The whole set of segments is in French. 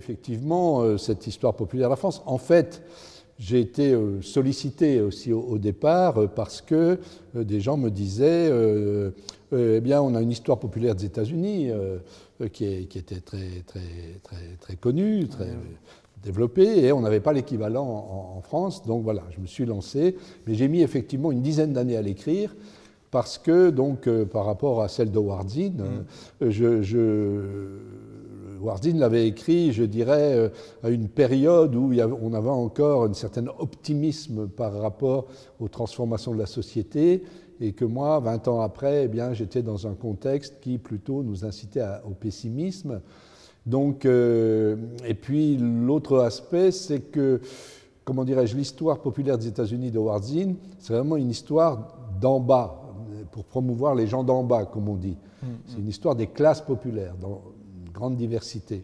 effectivement cette histoire populaire de la France. En fait, j'ai été sollicité aussi au départ parce que des gens me disaient eh bien, on a une histoire populaire des États-Unis qui était très connue, très développée, et on n'avait pas l'équivalent en France. Donc voilà, je me suis lancé, mais j'ai mis effectivement une dizaine d'années à l'écrire. Parce que, donc, par rapport à celle de Howard Zinn, Howard Zinn l'avait écrit, je dirais, à une période où on avait encore un certain optimisme par rapport aux transformations de la société, et que moi, 20 ans après, eh bien, j'étais dans un contexte qui plutôt nous incitait au pessimisme. Donc, et puis l'autre aspect, c'est que, comment dirais-je, l'histoire populaire des États-Unis de Howard Zinn, c'est vraiment une histoire d'en bas, pour promouvoir les gens d'en bas, comme on dit. C'est une histoire des classes populaires, dans une grande diversité.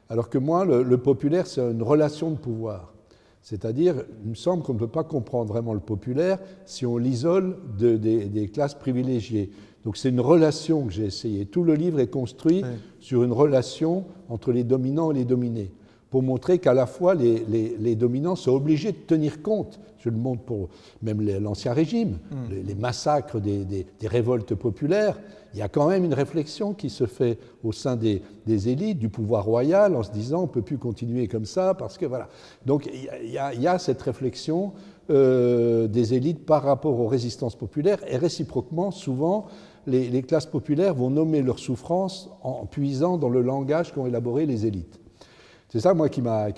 Alors que moi, le populaire, c'est une relation de pouvoir. C'est-à-dire, il me semble qu'on ne peut pas comprendre vraiment le populaire si on l'isole des classes privilégiées. Donc c'est une relation que j'ai essayé. Tout le livre est construit sur une relation entre les dominants et les dominés, pour montrer qu'à la fois les dominants sont obligés de tenir compte. Je le montre pour même l'Ancien Régime, les massacres des révoltes populaires. Il y a quand même une réflexion qui se fait au sein des élites, du pouvoir royal, en se disant on ne peut plus continuer comme ça, parce que voilà. Donc il y a cette réflexion des élites par rapport aux résistances populaires, et réciproquement, souvent, les classes populaires vont nommer leurs souffrances en puisant dans le langage qu'ont élaboré les élites. C'est ça, moi, qui m'a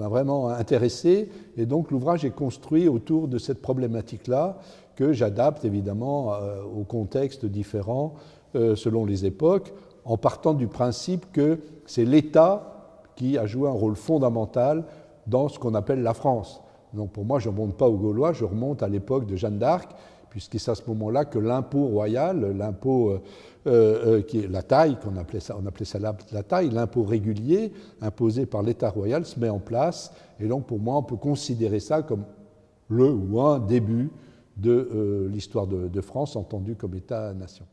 vraiment intéressé. Et donc, l'ouvrage est construit autour de cette problématique-là, que j'adapte évidemment aux contextes différents selon les époques, en partant du principe que c'est l'État qui a joué un rôle fondamental dans ce qu'on appelle la France. Donc, pour moi, je ne remonte pas aux Gaulois, je remonte à l'époque de Jeanne d'Arc, puisque c'est à ce moment-là que l'impôt royal, l'impôt qui est la taille, on appelait ça la taille, l'impôt régulier imposé par l'État royal se met en place. Et donc pour moi, on peut considérer ça comme le ou un début de l'histoire de France entendue comme État-nation.